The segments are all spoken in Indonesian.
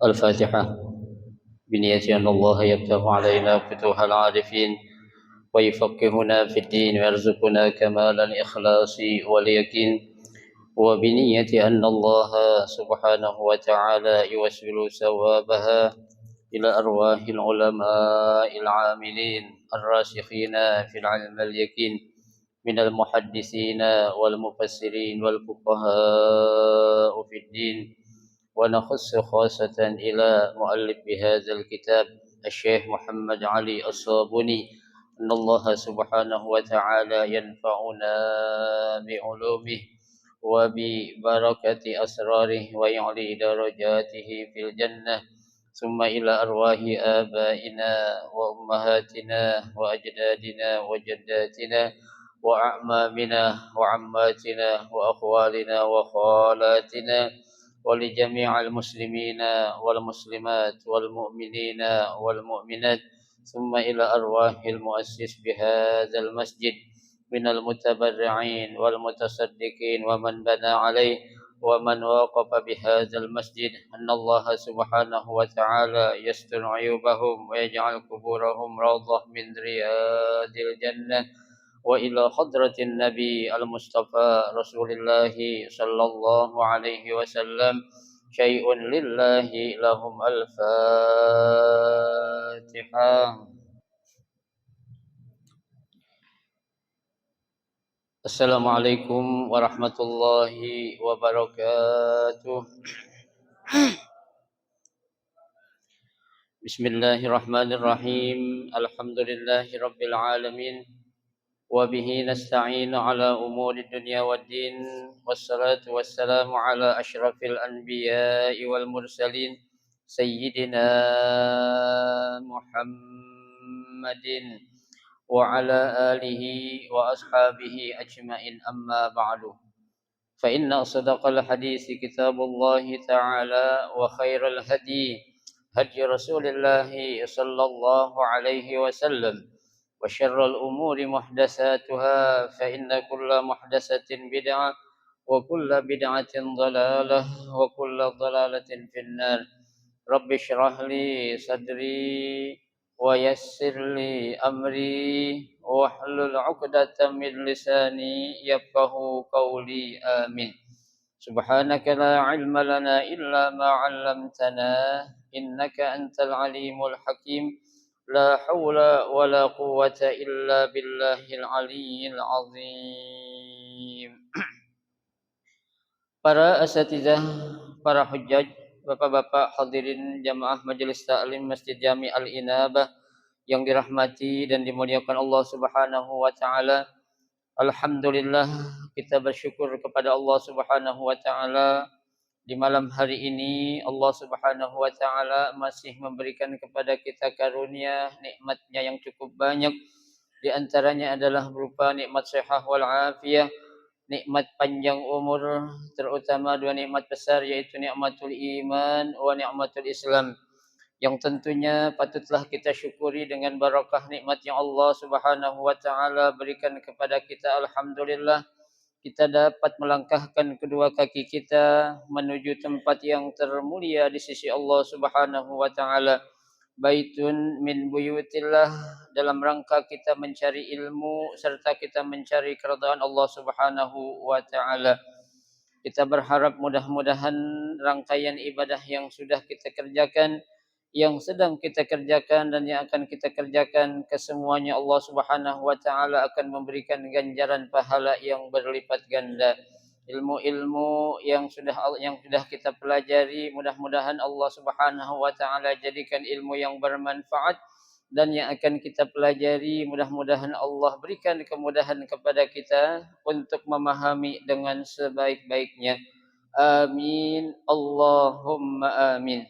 الفاتحة. بنية أن الله يفتح علينا فتوح العارفين ويفقهنا في الدين ويرزقنا كمال الإخلاص واليقين، وبنية أن الله سبحانه وتعالى يوصل ثوابها إلى أرواح العلماء العاملين الراسخين في العلم اليقين من المحدثين والمفسرين والفقهاء في الدين. ونخص خاصة إلى مؤلف بهذا الكتاب الشيخ محمد علي الصابوني، أن الله سبحانه وتعالى ينفعنا بعلومه وببركة أسراره ويعلي درجاته في الجنة. ثم إلى أرواح آبائنا وأمهاتنا وأجدادنا وجداتنا وأعمامنا وعماتنا وأخوالنا وخالاتنا، ولجميع المسلمين والمسلمات والمؤمنين والمؤمنات. ثم إلى أرواح المؤسس بهذا المسجد من المتبرعين والمتصدقين ومن بنى عليه ومن وقف بهذا المسجد، أن الله سبحانه وتعالى يستر عيوبهم ويجعل قبورهم روضة من رياض الجنة. وإلى حضرة النبي المصطفى رسول الله صلى الله عليه وسلم شيء لله لهم الفاتحة. السلام عليكم ورحمة الله وبركاته. بسم الله الرحمن الرحيم. الحمد لله رب العالمين، وبه نستعين على أمور الدنيا والدين، والصلاة والسلام على أشرف الأنبياء والمرسلين سيدنا محمد وعلى آله وأصحابه أجمعين. أما بعد، فإن أصدق الحديث كتاب الله تعالى، وخير الهدي هدي رسول الله صلى الله عليه وسلم، وشر الأمور محدثاتها، فإن كل محدثة بدعة وكل بدعة ضلالة وكل ضلالة في النار. رب اشرح لي صدري ويسر لي أمري واحلل عقدة من لساني يفقه قولي. آمين. سبحانك لا علم لنا إلا ما علمتنا إنك أنت العليم الحكيم. لا حول ولا قوة إلا بالله العلي العظيم. Para asatizah, para hujjaj, bapak-bapak hadirin jamaah majelis taklim Masjid Jami Al-Inabah yang dirahmati dan dimuliakan Allah Subhanahu wa taala. Alhamdulillah, kita bersyukur kepada Allah Subhanahu wa taala di malam hari ini. Allah Subhanahu wa taala masih memberikan kepada kita karunia nikmatnya yang cukup banyak. Di antaranya adalah berupa nikmat sehat wal afiyah, nikmat panjang umur, terutama dua nikmat besar, yaitu nikmatul iman wa nikmatul Islam, yang tentunya patutlah kita syukuri dengan barakah nikmat yang Allah Subhanahu wa taala berikan kepada kita. Alhamdulillah, kita dapat melangkahkan kedua kaki kita menuju tempat yang termulia di sisi Allah Subhanahu wa taala. Baitun min buyutillah, dalam rangka kita mencari ilmu serta kita mencari keridhaan Allah Subhanahu wa taala. Kita berharap mudah-mudahan rangkaian ibadah yang sudah kita kerjakan, yang sedang kita kerjakan dan yang akan kita kerjakan, kesemuanya Allah Subhanahu wa taala akan memberikan ganjaran pahala yang berlipat ganda. Ilmu-ilmu yang sudah kita pelajari, mudah-mudahan Allah Subhanahu wa taala jadikan ilmu yang bermanfaat, dan yang akan kita pelajari mudah-mudahan Allah berikan kemudahan kepada kita untuk memahami dengan sebaik-baiknya. Amin. Allahumma amin.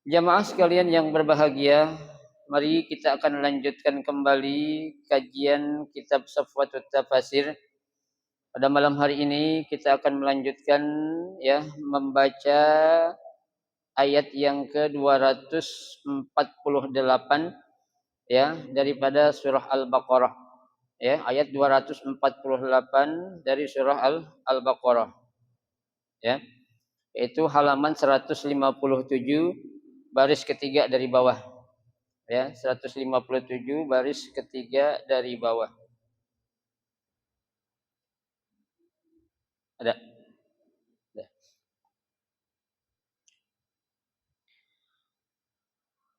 Jamaah sekalian yang berbahagia, mari kita akan lanjutkan kembali kajian kitab Safwatut Tafasir. Pada malam hari ini kita akan melanjutkan membaca ayat yang ke-248 daripada surah Al-Baqarah. ya, ayat 248 dari surah Al-Baqarah, ya. Itu halaman 157 baris ketiga dari bawah, ya, 157 baris ketiga dari bawah. Ada?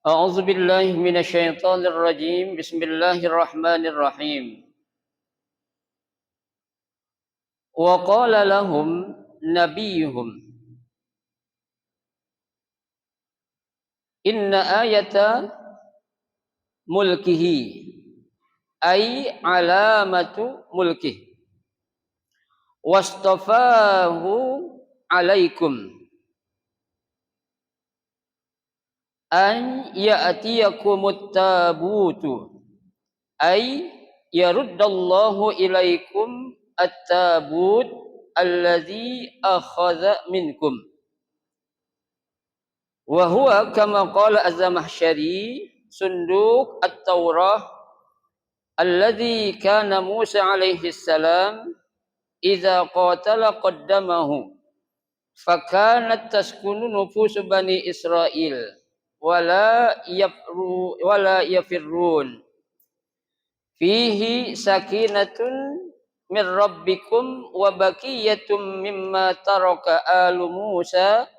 A'udzu billahi minasyaitonir rajim. Bismillahirrahmanirrahim. Wa qala lahum nabiyuhum inna ayata mulkihi ay alamatu mulkihi wastafahu alaikum an ya'tiyakumut tabutu ay yaruddallahu ilaikum at-tabut alladzi akhadha minkum wa huwa kama qala az-Zamakhsyari sunduk at-Taurah alladzi kana Musa alaihi salam idza qatala qaddamahu fakanat taskunu nufusu bani Israil wala yafirrun fihi sakinatun min rabbikum wa baqiyatum mimma taraka alu Musa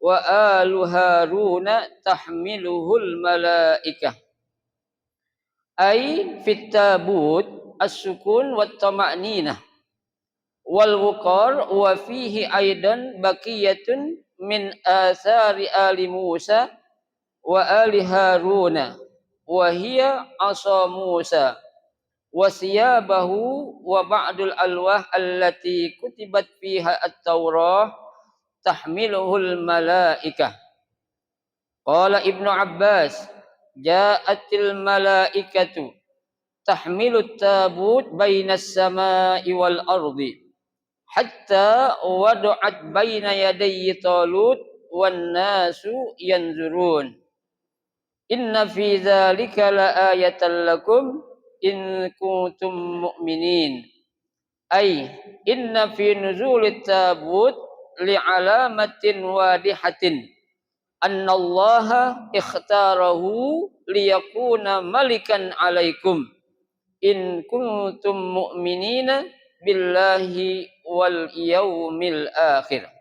wa alu Haruna tahmiluhul malaikah ay fit tabut as-sukun wat tama'ninah wal wuqar wa fihi aidan baqiyatun min athari ali Musa wa ali Haruna wa hiya asa Musa wa siyabahu wa ba'dul alwah allati kutibat fiha at-Taurah tahmiluhul malaikah. Qala Ibnu Abbas ja'atil malaikatu tahmilut tabut bainas samai wal ardi hatta wadu'at baina yadayyi Talut wan nasu yanzurun. Inna fi dzalika laayatan lakum in kuntum mu'minin. Ay inna fi nuzulit tabut li'alamatin wadihatin annallaha ikhtarahu liyakuna malikan alaikum in kuntum mu'minina billahi wal yaumil akhir.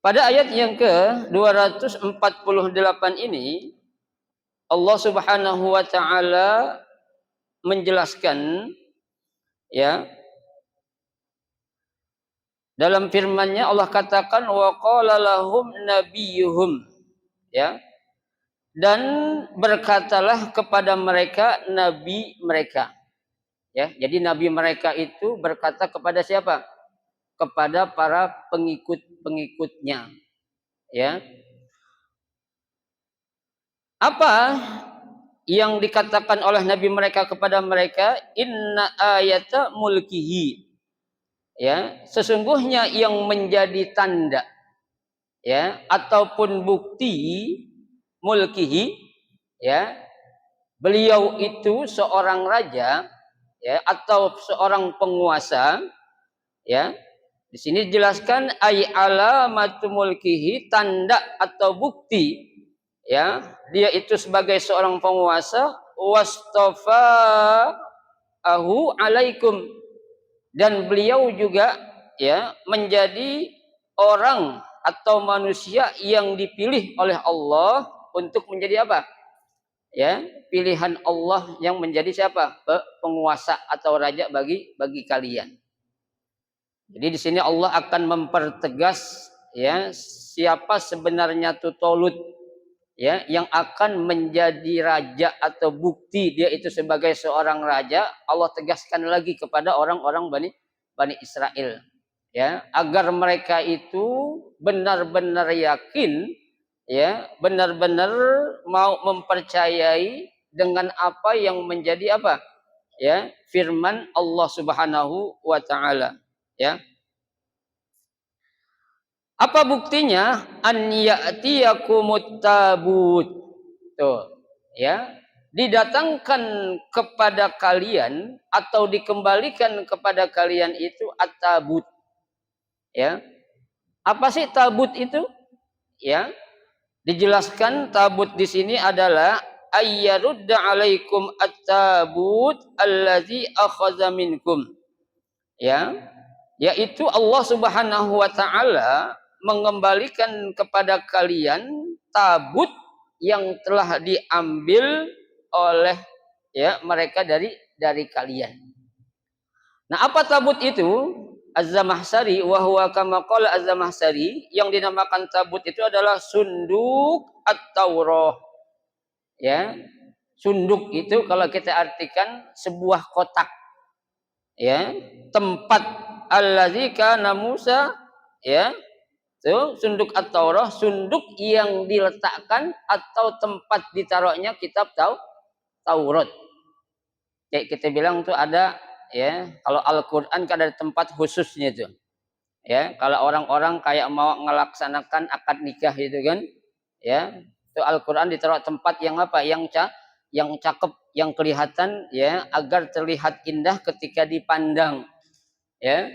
Pada ayat yang ke-248 ini Allah Subhanahu wa taala menjelaskan, ya, dalam firman-Nya Allah katakan wa qala lahum nabiyuhum, ya, dan berkatalah kepada mereka nabi mereka, ya. Jadi nabi mereka itu berkata kepada siapa? Kepada para pengikut-pengikutnya, ya. Apa yang dikatakan oleh nabi mereka kepada mereka? Inna ayata mulkihi, ya, sesungguhnya yang menjadi tanda, ya, ataupun bukti mulkihi, ya, beliau itu seorang raja, ya, atau seorang penguasa, ya. Di sini dijelaskan ay alamatu mulkihi, tanda atau bukti, ya, dia itu sebagai seorang penguasa, wastafahu alaikum, dan beliau juga, ya, menjadi orang atau manusia yang dipilih oleh Allah untuk menjadi apa? Ya, pilihan Allah yang menjadi siapa? Penguasa atau raja bagi kalian. Jadi di sini Allah akan mempertegas, ya, siapa sebenarnya itu Talut, ya, yang akan menjadi raja atau bukti dia itu sebagai seorang raja. Allah tegaskan lagi kepada orang-orang Bani Israel, ya, agar mereka itu benar-benar yakin, ya, benar-benar mau mempercayai dengan apa yang menjadi apa, ya, firman Allah Subhanahu wa taala, ya. Apa buktinya? An ya'tiyakumut tabut. Tuh, ya. Didatangkan kepada kalian atau dikembalikan kepada kalian itu at-tabut. Ya. Apa sih tabut itu? Ya. Dijelaskan tabut di sini adalah ayyarudda alaikum at-tabut allazi akhadha minkum. Ya, yaitu Allah Subhanahu wa taala mengembalikan kepada kalian tabut yang telah diambil oleh ya mereka dari kalian. Nah, apa tabut itu? Az-Zamahsari wa huwa kama qala Az-Zamahsari, yang dinamakan tabut itu adalah sunduk at-Taurah. Ya. Sunduk itu kalau kita artikan sebuah kotak. Ya, tempat allazi kana Musa, ya. Itu sunduk at-Taurah, sunduk yang diletakkan atau tempat ditaruhnya kitab Taurat. Kayak kita bilang tuh ada ya, kalau Al-Qur'an kan ada tempat khususnya itu. Ya, kalau orang-orang kayak mau melaksanakan akad nikah gitu kan. Ya, itu Al-Qur'an ditaruh tempat yang apa? Yang cakep, yang kelihatan ya, agar terlihat indah ketika dipandang. Ya.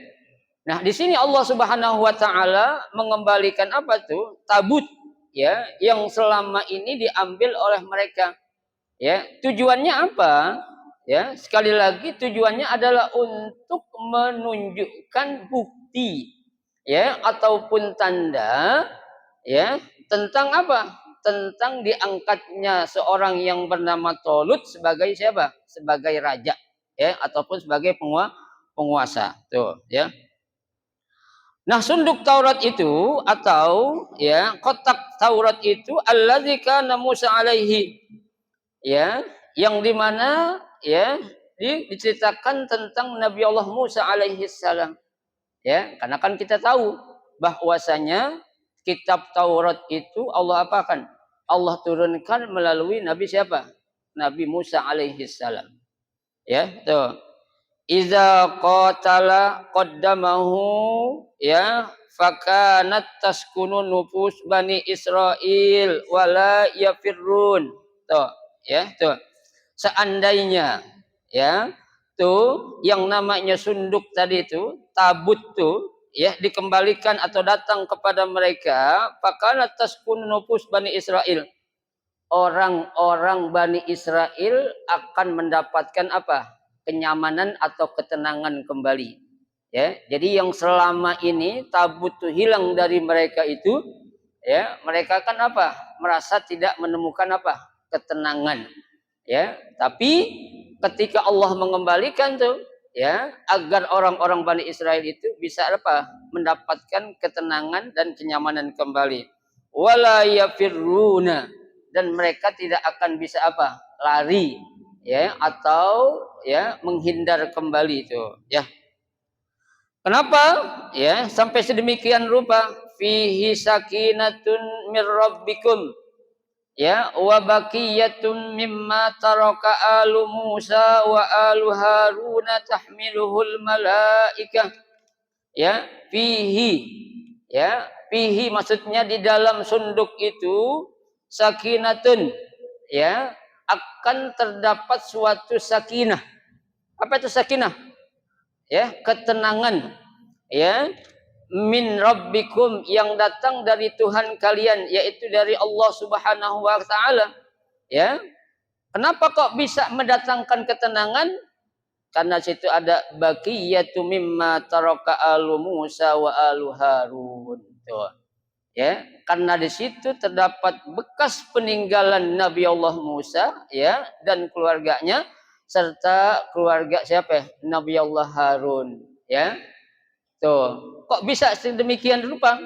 Nah, di sini Allah Subhanahu wa taala mengembalikan apa tuh? Tabut ya, yang selama ini diambil oleh mereka. Ya, tujuannya apa? Ya, sekali lagi tujuannya adalah untuk menunjukkan bukti ya ataupun tanda ya tentang apa? Tentang diangkatnya seorang yang bernama Tolut sebagai siapa? Sebagai raja ya ataupun sebagai penguasa. Tuh, ya. Nah, sunduk Taurat itu atau ya kotak Taurat itu allazi kana Musa alaihi, ya, yang dimana ya diceritakan tentang Nabi Allah Musa alaihi salam, ya, karena kan kita tahu bahwasanya kitab Taurat itu Allah apakan? Allah turunkan melalui Nabi siapa? Nabi Musa alaihi salam, ya, tuh. Iza qatala qaddamahu ya fakanat taskunu nufus bani Israel wala yafirrun. Tuh, ya, tuh. Seandainya ya, tuh yang namanya sunduk tadi itu, tabut tuh ya dikembalikan atau datang kepada mereka, fakanat taskunu nufus bani Israel. Orang-orang Bani Israel akan mendapatkan apa? Kenyamanan atau ketenangan kembali. Ya, jadi yang selama ini tabut itu hilang dari mereka itu, ya, mereka kan apa? Merasa tidak menemukan apa? Ketenangan. Ya, tapi ketika Allah mengembalikan tuh, ya, agar orang-orang Bani Israel itu bisa apa? Mendapatkan ketenangan dan kenyamanan kembali. Wala yafirruna, dan mereka tidak akan bisa apa? Lari ya atau ya menghindar kembali itu ya. Kenapa? Ya, sampai sedemikian rupa fihi sakinatun mir rabbikum ya wa baqiyatun mimma taraka alu Musa wa alu Haruna tahmiluhul malaikah ya fihi maksudnya di dalam sunduk itu sakinatun ya akan terdapat suatu sakinah. Apa itu sakinah? Ya, ketenangan ya min rabbikum yang datang dari Tuhan kalian, yaitu dari Allah Subhanahu wa taala. Ya. Kenapa kok bisa mendatangkan ketenangan? Karena situ ada baqiyatu mimma taraka alu Musa wa alu Harun. Tuh. Ya, karena di situ terdapat bekas peninggalan Nabi Allah Musa ya dan keluarganya serta keluarga siapa? Nabi Allah Harun, ya. Tuh, kok bisa sedemikian rupa?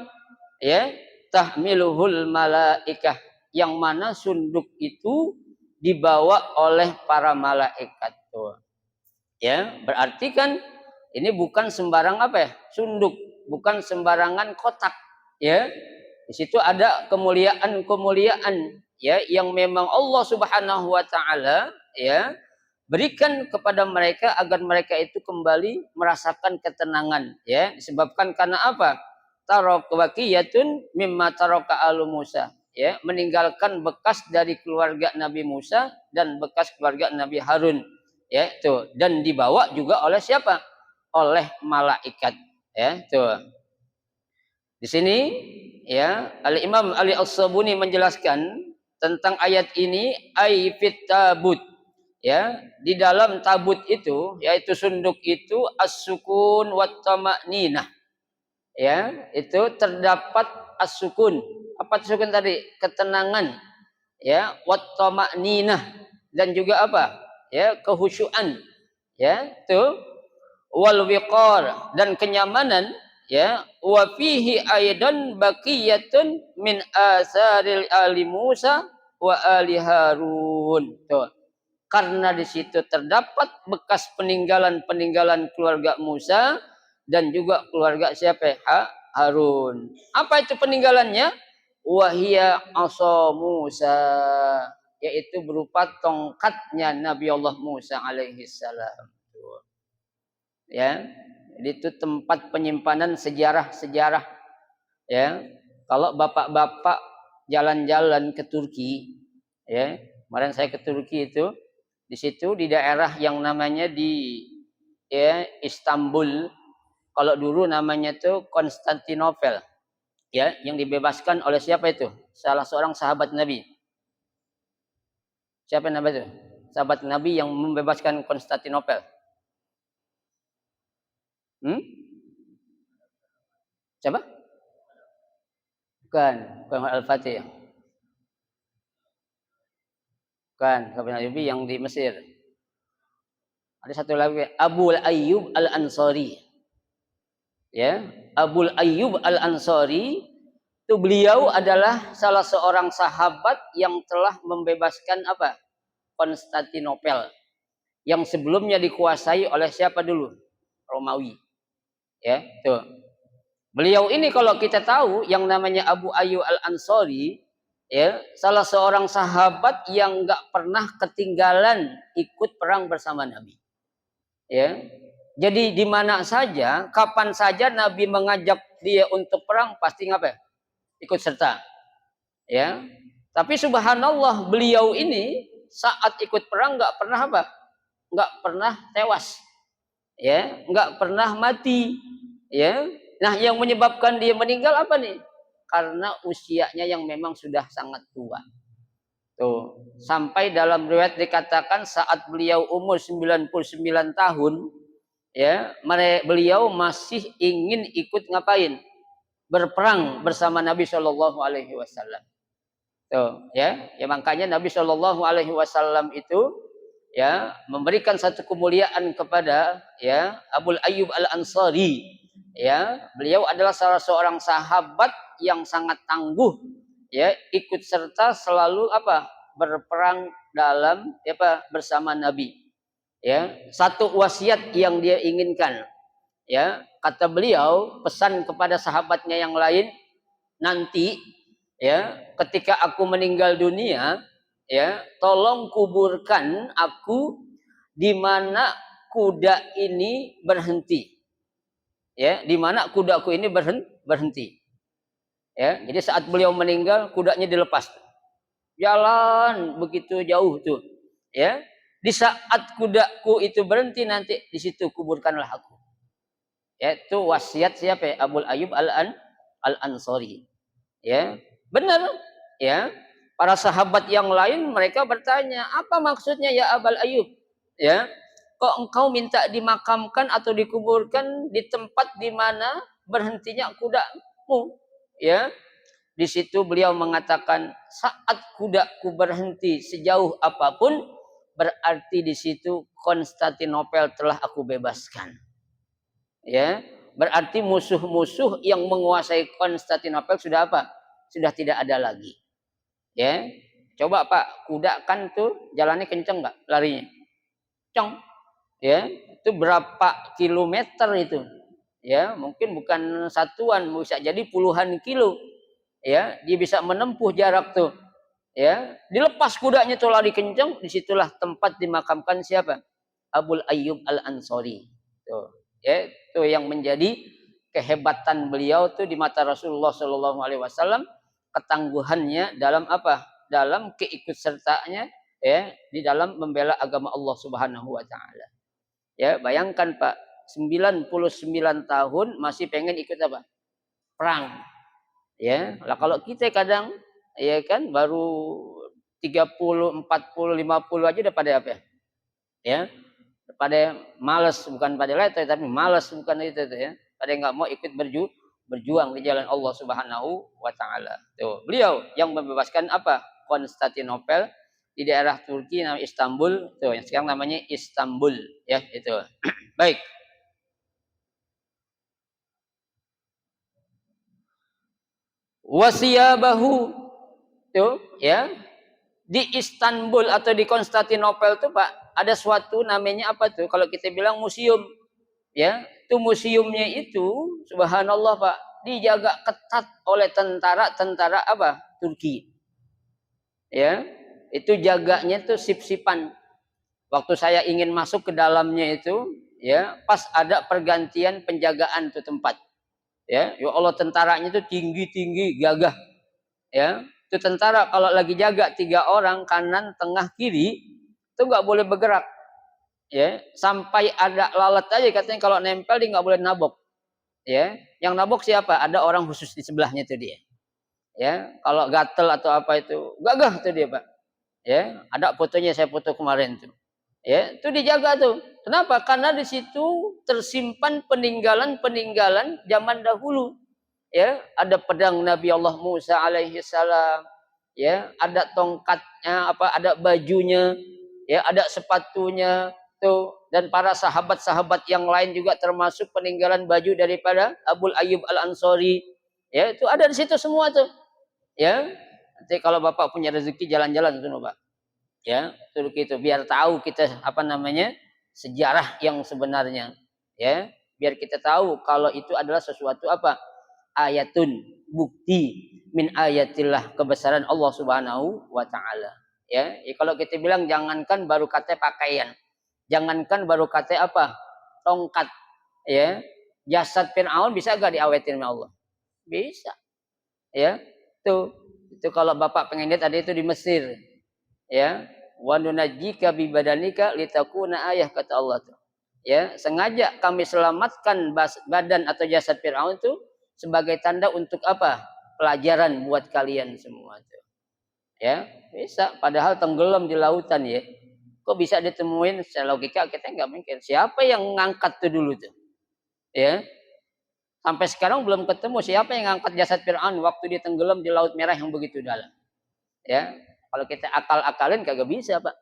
Ya, tahmiluhul malaikah, yang mana sunduk itu dibawa oleh para malaikat tuh. Ya, berarti kan ini bukan sembarang apa ya? Sunduk, bukan sembarangan kotak, ya. Di situ ada kemuliaan-kemuliaan ya yang memang Allah Subhanahu wa taala ya berikan kepada mereka agar mereka itu kembali merasakan ketenangan ya, disebabkan karena apa? taraka baqiyatun mimma taraka alu Musa. Ya, meninggalkan bekas dari keluarga Nabi Musa dan bekas keluarga Nabi Harun. Ya, tuh. Dan dibawa juga oleh siapa? Oleh malaikat. Ya, tuh. Di sini ya, Al-Imam Ali As-Sabuni menjelaskan tentang ayat ini ai fit tabut. Ya, di dalam tabut itu yaitu sunduk itu as-sukun wat tama'ninah. Ya, itu terdapat as-sukun. Apa sukun tadi? Ketenangan. Ya, wat tama'ninah dan juga apa? Ya, kehusyuan. Ya, itu wal wiqar dan kenyamanan. Ya, wa fihi aidan baqiyatun min asaril ali Musa wa ali Harun. Tuh. Karena di situ terdapat bekas peninggalan-peninggalan keluarga Musa dan juga keluarga siapa? Harun. Apa itu peninggalannya? Wahia asa Musa, yaitu berupa tongkatnya Nabi Allah Musa alaihi salam. Ya, itu tempat penyimpanan sejarah-sejarah. Ya, kalau bapak-bapak jalan-jalan ke Turki, ya, kemarin saya ke Turki itu, di situ di daerah yang namanya di ya Istanbul, kalau dulu namanya tuh Konstantinopel, ya, yang dibebaskan oleh siapa itu? Salah seorang sahabat Nabi. Siapa nama itu? Sahabat Nabi yang membebaskan Konstantinopel. Siapa? Bukan Al-Fatih. Bukan, sahabat Nabi yang di Mesir. Ada satu lagi, Abu Ayyub Al-Ansari. Ya, Abu Ayyub Al-Ansari itu beliau adalah salah seorang sahabat yang telah membebaskan apa? Konstantinopel. Yang sebelumnya dikuasai oleh siapa dulu? Romawi. Ya, tuh. Beliau ini kalau kita tahu yang namanya Abu Ayyub Al-Ansari, ya, salah seorang sahabat yang enggak pernah ketinggalan ikut perang bersama Nabi. Ya. Jadi di mana saja, kapan saja Nabi mengajak dia untuk perang pasti ngapain? Ikut serta. Ya. Tapi subhanallah beliau ini saat ikut perang enggak pernah apa? Enggak pernah tewas. Ya, enggak pernah mati. Ya. Nah, yang menyebabkan dia meninggal apa nih? Karena usianya yang memang sudah sangat tua. Tuh, sampai dalam riwayat dikatakan saat beliau umur 99 tahun, ya, beliau masih ingin ikut ngapain? Berperang bersama Nabi Shallallahu alaihi wasallam. Tuh, ya. Ya makanya Nabi Shallallahu alaihi wasallam itu ya memberikan satu kemuliaan kepada ya Abu Ayyub Al-Ansari. Ya, beliau adalah salah seorang sahabat yang sangat tangguh, ya, ikut serta selalu apa? Berperang dalam apa? Bersama Nabi. Ya, satu wasiat yang dia inginkan. Ya, kata beliau, pesan kepada sahabatnya yang lain, nanti ya, ketika aku meninggal dunia, ya, tolong kuburkan aku di mana kuda ini berhenti. Ya, di mana kudaku ini berhenti. Ya, jadi saat beliau meninggal kudanya dilepas. Jalan begitu jauh tuh. Ya, di saat kudaku itu berhenti nanti di situ kuburkanlah aku. Ya, itu wasiat siapa ya? Abu Ayyub Al-Ansari. Ya, benar. Ya, para sahabat yang lain mereka bertanya, apa maksudnya ya Abu Ayyub? Ya, kok engkau minta dimakamkan atau dikuburkan di tempat di mana berhentinya kudamu? Ya, di situ beliau mengatakan saat kudaku berhenti sejauh apapun berarti di situ Konstantinopel telah aku bebaskan. Ya, berarti musuh-musuh yang menguasai Konstantinopel sudah apa? Sudah tidak ada lagi. Ya, coba Pak, kuda kan tuh jalannya kenceng nggak larinya? Kenceng. Ya, itu berapa kilometer itu? Ya, mungkin bukan satuan, bisa jadi puluhan kilo. Ya, dia bisa menempuh jarak tuh. Ya, dilepas kudanya tuh lari kencang, disitulah tempat dimakamkan siapa? Abu Ayyub Al-Ansari. Tuh, ya, itu yang menjadi kehebatan beliau tuh di mata Rasulullah Shallallahu Alaihi Wasallam, ketangguhannya dalam apa? Dalam keikutsertaannya ya di dalam membela agama Allah Subhanahu Wa Taala. Ya bayangkan Pak, 99 tahun masih pengen ikut apa? Perang. Ya, lah kalau kita kadang ya kan baru 30, 40, 50 aja udah pada apa? Ya, pada malas, bukan pada lete tapi malas, bukan itu tuh ya. Pada nggak mau ikut berjuang di jalan Allah Subhanahu wa taala. Tuh, beliau yang membebaskan apa? Konstantinopel di daerah Turki namanya Istanbul, tuh yang sekarang namanya Istanbul ya, itu. Baik. Wasiyabahu tuh ya, di Istanbul atau di Konstantinopel tuh Pak ada suatu namanya apa tuh, kalau kita bilang museum ya, itu museumnya itu subhanallah Pak dijaga ketat oleh tentara apa Turki ya, itu jaganya tuh sip-sipan. Waktu saya ingin masuk ke dalamnya itu ya pas ada pergantian penjagaan tuh tempat ya, ya Allah tentaranya itu tinggi-tinggi gagah ya, itu tentara kalau lagi jaga 3 orang kanan tengah kiri itu nggak boleh bergerak ya, sampai ada lalat aja katanya kalau nempel dia nggak boleh nabok ya, yang nabok siapa, ada orang khusus di sebelahnya itu dia ya, kalau gatel atau apa itu gagah tuh dia Pak ya, ada fotonya saya foto kemarin tuh ya, itu dijaga tuh. Kenapa? Karena di situ tersimpan peninggalan-peninggalan zaman dahulu ya, ada pedang Nabi Allah Musa alaihi salam ya, ada tongkatnya apa, ada bajunya ya, ada sepatunya tuh, dan para sahabat-sahabat yang lain juga termasuk peninggalan baju daripada Abu Ayyub Al Ansori ya, itu ada di situ semua tuh ya. Nanti kalau Bapak punya rezeki jalan-jalan tuh Pak ya, Turki itu biar tahu kita apa namanya sejarah yang sebenarnya ya, biar kita tahu kalau itu adalah sesuatu apa, ayatun, bukti min ayatillah, kebesaran Allah Subhanahu wa taala ya. Ya kalau kita bilang jangankan baru kata pakaian, jangankan baru kata apa tongkat ya, jasad Fir'aun bisa gak diawetin sama Allah? Bisa ya. Itu kalau Bapak pengen lihat ada itu di Mesir ya, wa nunajjika bi badanika litakuna ayah, kata Allah tuh ya, sengaja kami selamatkan badan atau jasad Firaun itu sebagai tanda untuk apa, pelajaran buat kalian semua tuh ya. Bisa padahal tenggelam di lautan ya, kok bisa ditemuin? Secara logika kita nggak mikir siapa yang ngangkat tuh dulu tuh ya, sampai sekarang belum ketemu siapa yang ngangkat jasad Firaun waktu dia tenggelam di laut merah yang begitu dalam ya. Kalau kita akal-akalin kagak bisa Pak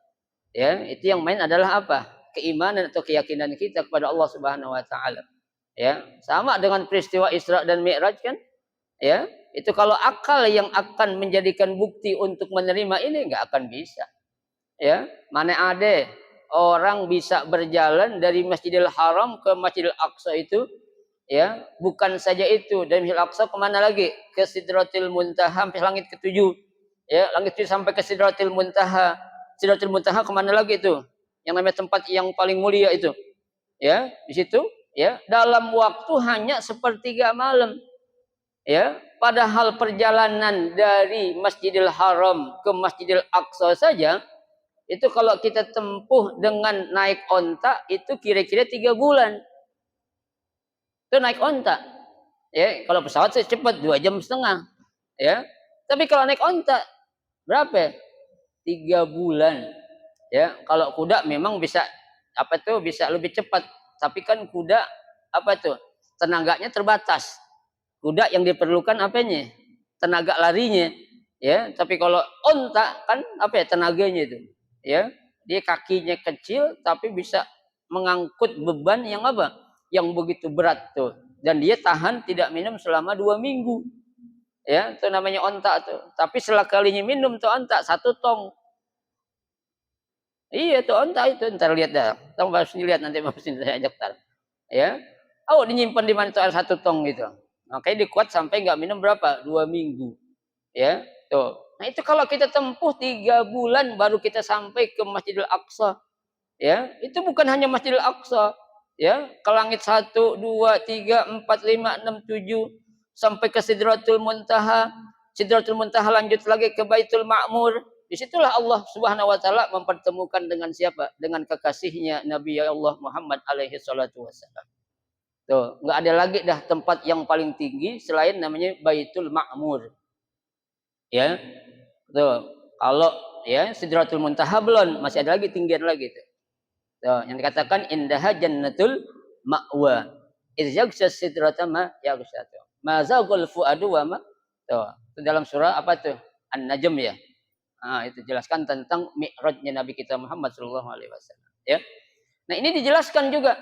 ya. Itu yang main adalah apa, keimanan atau keyakinan kita kepada Allah Subhanahu wa taala ya. Sama dengan peristiwa Isra dan Mi'raj kan ya, itu kalau akal yang akan menjadikan bukti untuk menerima ini nggak akan bisa ya. Mana ada orang bisa berjalan dari Masjidil Haram ke Masjidil Aqsa itu ya, bukan saja itu, dari Masjidil Aqsa kemana lagi, ke Sidratil Muntaha sampai langit ketujuh ya, langit ketujuh sampai ke Sidratil Muntaha. Sidratil Muntaha kemana lagi itu, yang namanya tempat yang paling mulia itu ya, di situ ya, dalam waktu hanya sepertiga malam ya. Padahal perjalanan dari Masjidil Haram ke Masjidil Aqsa saja itu kalau kita tempuh dengan naik onta itu kira-kira 3 bulan itu naik onta ya. Kalau pesawat sih cepat 2,5 jam ya, tapi kalau naik onta berapa, 3 bulan ya. Kalau kuda memang bisa apa tuh, bisa lebih cepat, tapi kan kuda apa tuh, tenaganya terbatas. Kuda yang diperlukan apanya, tenaga larinya ya. Tapi kalau onta kan apa ya, tenaganya itu ya, dia kakinya kecil tapi bisa mengangkut beban yang apa, yang begitu berat tuh, dan dia tahan tidak minum selama 2 minggu ya. Itu namanya onta tuh. Tapi setelah kalinya minum tuh onta 1 tong. Iya tuh onta itu, ntar lihat dah. Tahu harus lihat nanti Bapak saya ajak tar. Ya. Oh, dinyimpan di mana tuh 1 tong gitu. Makanya dikuat sampai nggak minum berapa? 2 minggu. Ya. Tuh. Nah itu kalau kita tempuh 3 bulan baru kita sampai ke Masjidil Aqsa. Ya. Itu bukan hanya Masjidil Aqsa. Ya, ke langit 1, 2, 3, 4, 5, 6, 7 sampai ke Sidratul Muntaha. Sidratul Muntaha lanjut lagi ke Baitul Ma'mur. Disitulah Allah Subhanahu wa taala mempertemukan dengan siapa? Dengan kekasihnya Nabi Allah Muhammad alaihi salatu wasallam. Tuh, enggak ada lagi dah tempat yang paling tinggi selain namanya Baitul Ma'mur. Ya. Tuh, kalau ya Sidratul Muntaha belum, masih ada lagi tinggian lagi tuh. Tuh, yang dikatakan indaha jannatul ma'wa. Idz yaghsha sidrata ma yaghsha. Ma zaghal fuadu wa ma. Tuh, itu dalam surah apa tuh? An-Najm ya. Nah, itu jelaskan tentang mi'rajnya Nabi kita Muhammad sallallahu alaihi wasallam, ya. Nah, ini dijelaskan juga,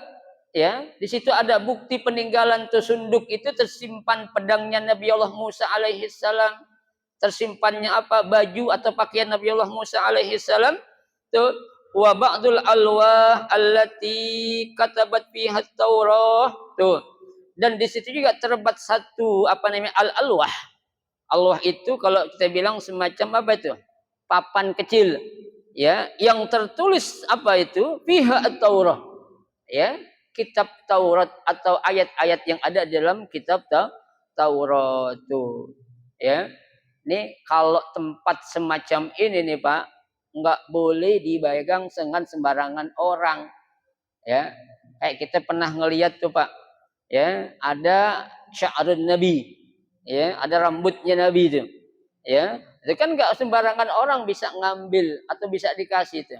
ya. Di situ ada bukti peninggalan tusunduk itu tersimpan pedangnya Nabi Allah Musa alaihi salam, tersimpannya apa? Baju atau pakaian Nabi Allah Musa alaihi salam. Tuh, wa ba'dul alwah allati katabat fiha Taurah. Tuh. Dan di situ juga terdapat satu apa namanya al-alwah. Allah itu kalau kita bilang semacam apa itu? Papan kecil, ya, yang tertulis apa itu? Fiha At-Taurah, ya, kitab Taurat atau ayat-ayat yang ada dalam kitab Taurat tuh, ya. Nih kalau tempat semacam ini nih Pak, nggak boleh dipegang dengan sembarangan orang, ya. Kayak kita pernah ngelihat tuh Pak, ya, ada sya'run Nabi, ya, ada rambutnya Nabi itu, ya. Itu kan nggak sembarangan orang bisa ngambil atau bisa dikasih itu.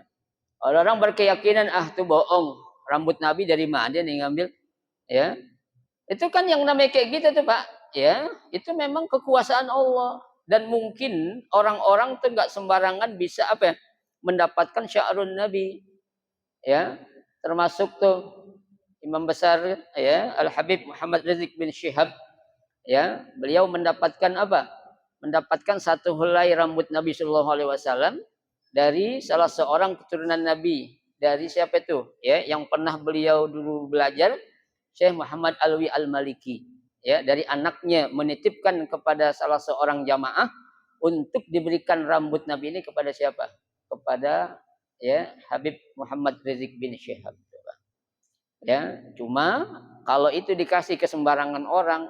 Orang berkeyakinan tuh bohong, rambut Nabi dari mana nih ngambil, ya. Itu kan yang namanya kayak gitu tuh Pak, ya. Itu memang kekuasaan Allah dan mungkin orang-orang tuh nggak sembarangan bisa apa ya, mendapatkan sya'run Nabi, ya. Termasuk tuh Imam besar ya Al Habib Muhammad Rizik bin Syihab, ya, beliau mendapatkan apa? Mendapatkan satu helai rambut Nabi Shallallahu Alaihi Wasallam dari salah seorang keturunan Nabi. Dari siapa itu? Ya, yang pernah beliau dulu belajar, Syekh Muhammad Alwi Al-Maliki. Ya, dari anaknya menitipkan kepada salah seorang jamaah untuk diberikan rambut Nabi ini kepada siapa? Kepada ya Habib Muhammad Rizik bin Syihab. Ya, cuma kalau itu dikasih ke sembarangan orang,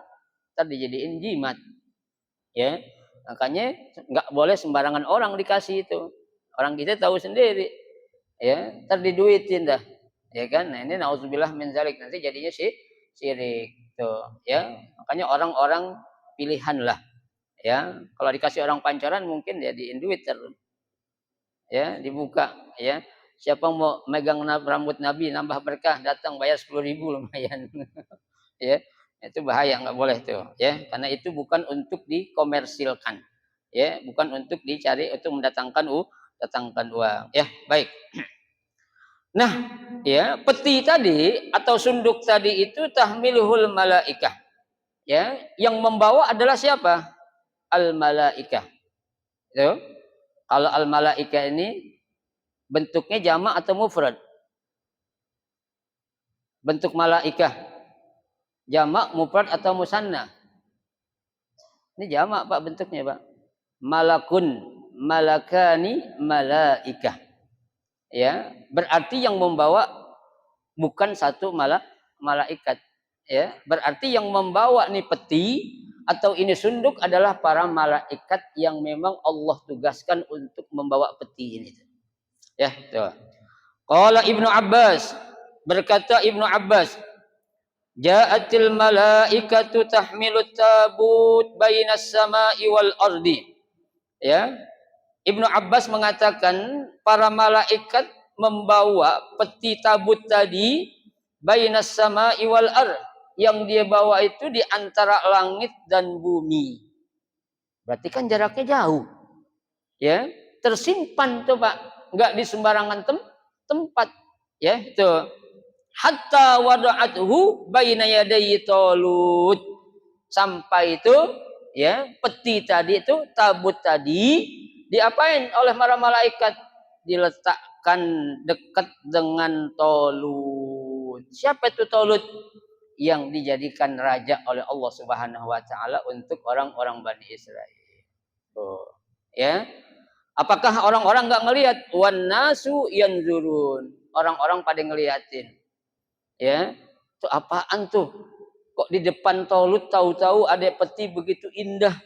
tadi dijadiin jimat. Ya, makanya nggak boleh sembarangan orang dikasih itu. Orang kita tahu sendiri, ya, ntar diduitin dah, ya kan. Nah ini nauzubillah min zalik, nanti jadinya syirik tuh, ya. Makanya orang-orang pilihan lah, ya. Kalau dikasih orang pancoran mungkin jadiin duit terus, ya, dibuka, ya. Siapa mau megang rambut Nabi nambah berkah, datang bayar 10.000 lumayan. Ya, itu bahaya, nggak boleh tuh, ya, karena itu bukan untuk dikomersilkan, ya, bukan untuk dicari untuk mendatangkan uang, ya. Baik. Nah, ya, peti tadi atau sunduk tadi itu tahmiluhul malaikah, ya, yang membawa adalah siapa? Al malaikah. Itu kalau al malaikah ini bentuknya jamak atau mufrad? Bentuk malaikah jamak, mufrad atau musanna? Ini jamak Pak bentuknya Pak. Malakun, malakani, malaikah. Ya, berarti yang membawa bukan satu malaikat. Ya, berarti yang membawa nih peti atau ini sunduk adalah para malaikat yang memang Allah tugaskan untuk membawa peti ini. Ya, tuh. Qala Ibnu Abbas, berkata Ibnu Abbas, ja'atil malaikatu tahmilut tabut bainas sama'i wal ardi. Ya. Ibnu Abbas mengatakan para malaikat membawa peti tabut tadi bainas sama'i wal ard, yang dia bawa itu di antara langit dan bumi. Berarti kan jaraknya jauh. Ya, tersimpan tuh Pak, enggak di sembarangan tempat. Ya, itu. Hatta wada'athu baina yadayi Talut. Sampai itu ya, peti tadi itu, tabut tadi diapain oleh para malaikat? Diletakkan dekat dengan Talut. Siapa itu Talut? Yang dijadikan raja oleh Allah Subhanahu wa taala untuk orang-orang Bani Israel. Tuh, ya. Apakah orang-orang enggak ngelihat? Wan nasu yanzurun. Orang-orang pada ngeliatin. Ya, itu apaan tuh? Kok di depan Tolut tahu-tahu ada peti begitu indah,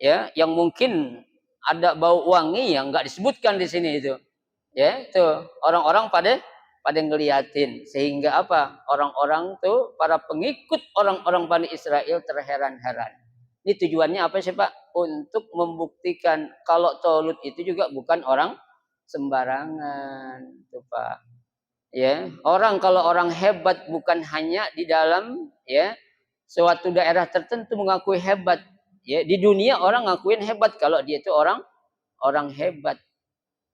ya, yang mungkin ada bau wangi yang nggak disebutkan di sini itu. Ya, tuh orang-orang pada ngeliatin sehingga apa? Orang-orang tuh para pengikut orang-orang Bani Israel terheran-heran. Ini tujuannya apa sih Pak? Untuk membuktikan kalau Tolut itu juga bukan orang sembarangan, tuh Pak. Ya, kalau orang hebat bukan hanya di dalam ya suatu daerah tertentu mengakui hebat. Ya, di dunia orang ngakuin hebat kalau dia itu orang hebat.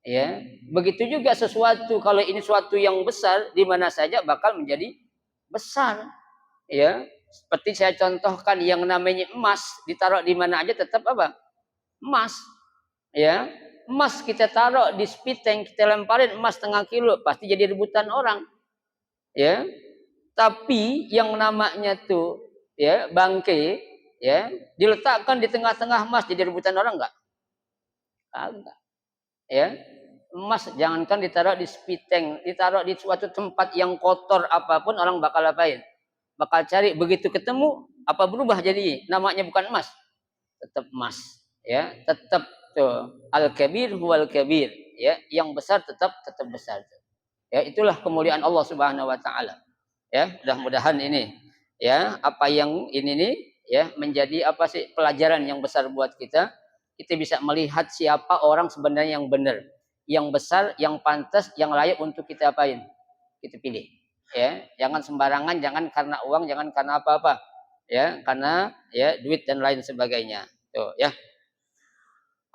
Ya, begitu juga sesuatu kalau ini suatu yang besar di mana saja bakal menjadi besar. Ya, seperti saya contohkan yang namanya emas ditaruh di mana aja tetap apa? Emas. Ya, emas kita taruh di spiteng kita lemparin emas setengah kilo pasti jadi rebutan orang. Ya, tapi yang namanya tuh ya bangke ya diletakkan di tengah-tengah emas jadi rebutan orang enggak? Enggak. Ya, emas jangankan ditaruh di spiteng, ditaruh di suatu tempat yang kotor apapun orang bakal apain? Bakal cari, begitu ketemu apa berubah jadi namanya bukan emas, tetap emas. Ya, tetap tuh al-kabir huwal kabir, ya, yang besar tetap besar. Ya, itulah kemuliaan Allah Subhanahu wa taala. Ya, mudah-mudahan ini ya apa yang ini nih ya menjadi apa sih pelajaran yang besar buat kita. Kita bisa melihat siapa orang sebenarnya yang benar, yang besar, yang pantas, yang layak untuk kita apain? Kita pilih. Ya, jangan sembarangan, jangan karena uang, jangan karena apa-apa. Ya, karena ya duit dan lain sebagainya. Tuh, ya.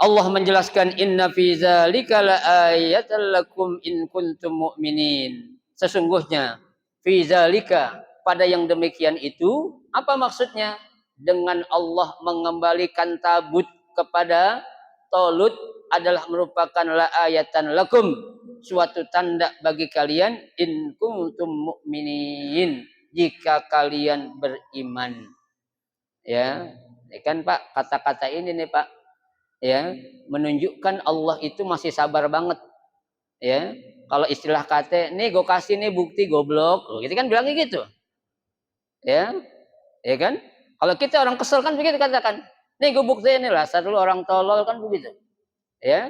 Allah menjelaskan inna fi dzalika laayatan lakum in kuntum mu'minin. Sesungguhnya fi dzalika pada yang demikian itu apa maksudnya? Dengan Allah mengembalikan tabut kepada Tolut adalah merupakan laayatan lakum, suatu tanda bagi kalian in kuntum mu'minin, jika kalian beriman. Ya, kan Pak, kata-kata ini nih Pak ya menunjukkan Allah itu masih sabar banget ya. Kalau istilah kata nih gue kasih nih bukti goblok gitu kan bilangnya gitu ya, ya kan. Kalau kita orang kesel kan begitu katakan nih gue buktiin nih lah satu orang tolol kan begitu ya.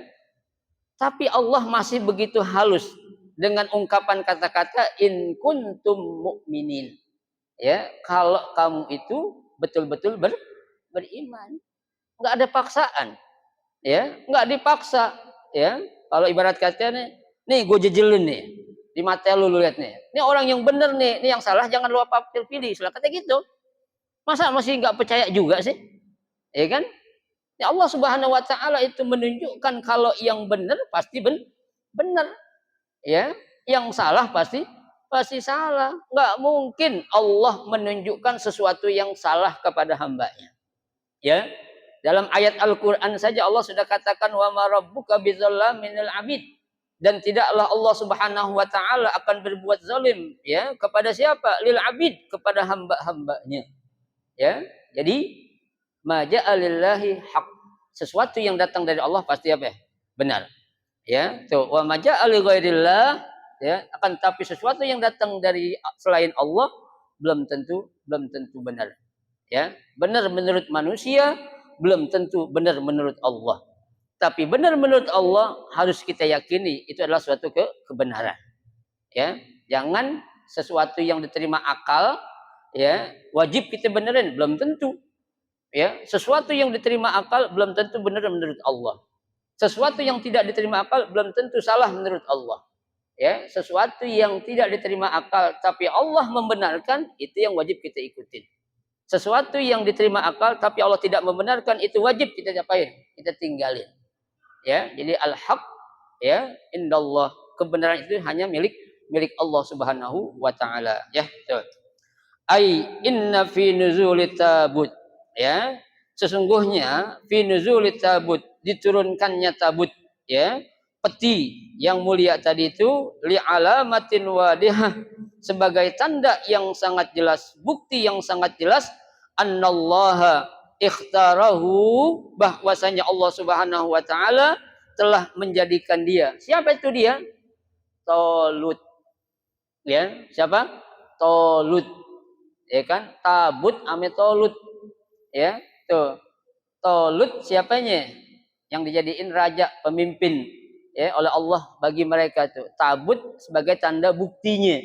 Tapi Allah masih begitu halus dengan ungkapan kata-kata in kuntum mu'minin ya, kalau kamu itu betul-betul beriman, nggak ada paksaan. Ya, nggak dipaksa. Ya, kalau ibarat katanya nih gue jejelin nih di mata lu lihat nih. Ini orang yang bener nih, ini yang salah jangan lu apa pilih. Setelah kata gitu. Masa masih nggak percaya juga sih? Ya kan? Ya Allah Subhanahu wa taala itu menunjukkan kalau yang benar pasti benar. Ya, yang salah pasti salah. Nggak mungkin Allah menunjukkan sesuatu yang salah kepada hambanya. Ya, dalam ayat Al-Quran saja Allah sudah katakan wa ma rabbuka bizzallaminil abid, dan tidaklah Allah Subhanahu wa taala akan berbuat zalim ya kepada siapa? Lil abid, kepada hamba-hambanya. Ya. Jadi ma ja'alillahi haq. Sesuatu yang datang dari Allah pasti apa? Benar. Ya, tuh wa ma ja'ali ghairillah ya, akan tapi sesuatu yang datang dari selain Allah belum tentu benar. Ya, benar menurut manusia belum tentu benar menurut Allah. Tapi benar menurut Allah harus kita yakini itu adalah suatu kebenaran. Ya, jangan sesuatu yang diterima akal ya wajib kita benerin, belum tentu. Ya, sesuatu yang diterima akal belum tentu benar menurut Allah. Sesuatu yang tidak diterima akal belum tentu salah menurut Allah. Ya, sesuatu yang tidak diterima akal tapi Allah membenarkan itu yang wajib kita ikutin. Sesuatu yang diterima akal tapi Allah tidak membenarkan itu wajib kita apain? Kita tinggalin. Ya, jadi al-haq ya indallah, kebenaran itu hanya milik Allah Subhanahu wa taala ya. Betul. Ai inna fi nuzulit tabut ya. Sesungguhnya fi nuzulit tabut, diturunkannya tabut ya. Peti yang mulia tadi itu li alamatin wadihah, sebagai tanda yang sangat jelas, bukti yang sangat jelas annallaha ikhtarahu, bahwasanya Allah Subhanahu wa taala telah menjadikan dia. Siapa itu dia? Tolut. Ya, siapa? Tolut. Ya kan? Tabut ame Tolut. Ya, tuh. Tolut siapanya? Yang dijadiin raja, pemimpin ya oleh Allah bagi mereka tuh. Tabut sebagai tanda buktinya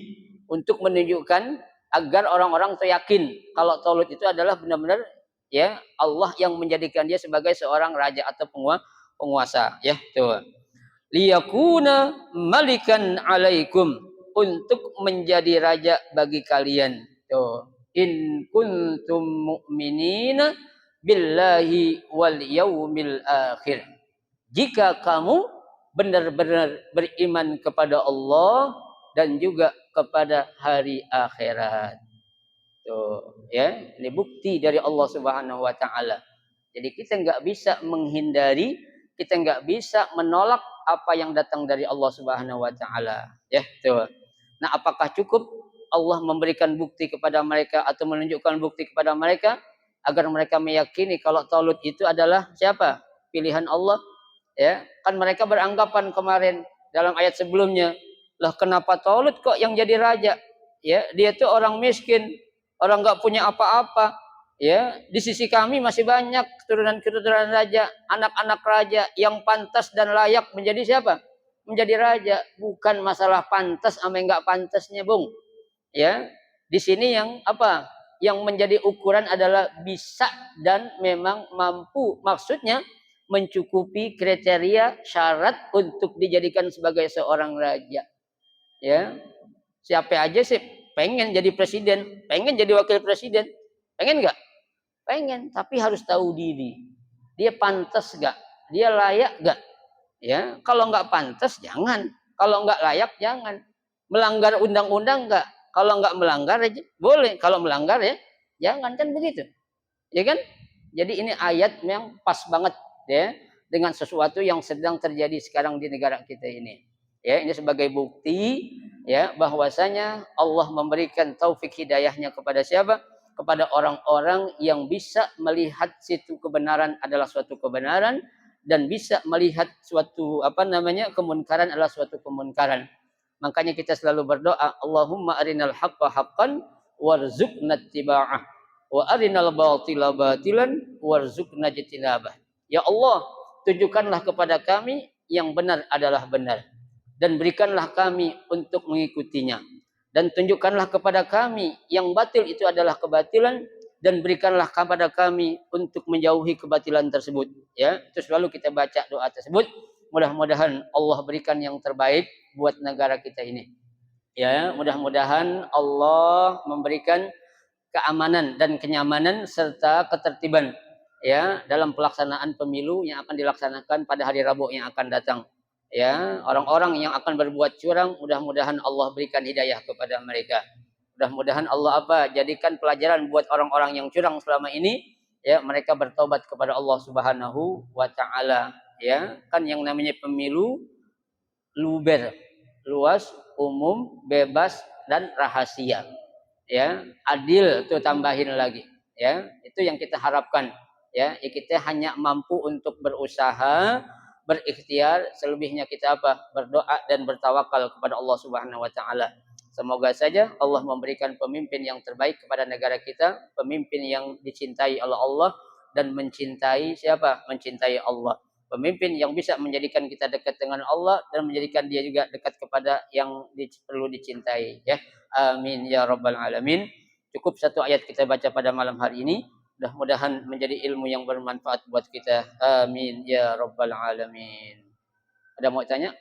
untuk menunjukkan agar orang-orang tuh yakin kalau Tolut itu adalah benar-benar ya Allah yang menjadikan dia sebagai seorang raja atau penguasa ya tuh. Liyakuna malikan alaikum, untuk menjadi raja bagi kalian tuh. In kuntum mu'minina billahi wal yaumil akhir, jika kamu benar-benar beriman kepada Allah dan juga kepada hari akhirat. Tuh, ya. Ini bukti dari Allah Subhanahu wa taala. Jadi kita nggak bisa menghindari, kita nggak bisa menolak apa yang datang dari Allah Subhanahu wa taala. Ya, tuh. Nah, apakah cukup Allah memberikan bukti kepada mereka atau menunjukkan bukti kepada mereka agar mereka meyakini kalau Talut itu adalah siapa? Pilihan Allah. Ya, kan mereka beranggapan kemarin dalam ayat sebelumnya, lah kenapa Talut kok yang jadi raja? Ya, dia tuh orang miskin, orang nggak punya apa-apa. Ya, di sisi kami masih banyak keturunan-keturunan raja, anak-anak raja yang pantas dan layak menjadi siapa? Menjadi raja. Bukan masalah pantas sama nggak pantasnya, Bung. Ya, di sini yang apa? Yang menjadi ukuran adalah bisa dan memang mampu. Maksudnya mencukupi kriteria syarat untuk dijadikan sebagai seorang raja. Ya, siapa aja sih pengen jadi presiden, pengen jadi wakil presiden, pengen nggak? Pengen, tapi harus tahu diri. Dia pantas nggak? Dia layak nggak? Ya, kalau nggak pantas jangan, kalau nggak layak jangan. Melanggar undang-undang nggak? Kalau nggak melanggar aja boleh, kalau melanggar ya jangan, kan begitu, ya kan? Jadi ini ayat yang pas banget ya dengan sesuatu yang sedang terjadi sekarang di negara kita ini. Ya, ini sebagai bukti ya bahwasanya Allah memberikan taufik hidayahnya kepada siapa? Kepada orang-orang yang bisa melihat situ kebenaran adalah suatu kebenaran dan bisa melihat suatu kemunkaran adalah suatu kemunkaran. Makanya kita selalu berdoa, Allahumma arinal haqqa haqqan warzuqna ittiba'ah wa arinal batila batilan warzuqna ijtinabah. Ya Allah, tunjukkanlah kepada kami yang benar adalah benar dan berikanlah kami untuk mengikutinya, dan tunjukkanlah kepada kami yang batil itu adalah kebatilan dan berikanlah kepada kami untuk menjauhi kebatilan tersebut. Ya, terus lalu kita baca doa tersebut. Mudah-mudahan Allah berikan yang terbaik buat negara kita ini. Ya, mudah-mudahan Allah memberikan keamanan dan kenyamanan serta ketertiban ya dalam pelaksanaan pemilu yang akan dilaksanakan pada hari Rabu yang akan datang. Ya, orang-orang yang akan berbuat curang mudah-mudahan Allah berikan hidayah kepada mereka. Mudah-mudahan Allah jadikan pelajaran buat orang-orang yang curang selama ini ya, mereka bertobat kepada Allah Subhanahu wa taala. Ya, kan yang namanya pemilu luber, luas, umum, bebas dan rahasia. Ya, adil tuh tambahin lagi. Ya, itu yang kita harapkan. Ya, kita hanya mampu untuk berusaha, berikhtiar, selebihnya kita berdoa dan bertawakal kepada Allah Subhanahu wa taala. Semoga saja Allah memberikan pemimpin yang terbaik kepada negara kita, pemimpin yang dicintai oleh Allah dan mencintai siapa? Mencintai Allah. Pemimpin yang bisa menjadikan kita dekat dengan Allah dan menjadikan dia juga dekat kepada yang perlu dicintai, ya. Amin ya rabbal alamin. Cukup satu ayat kita baca pada malam hari ini. Mudah-mudahan menjadi ilmu yang bermanfaat buat kita. Amin ya rabbal alamin. Ada mau tanya?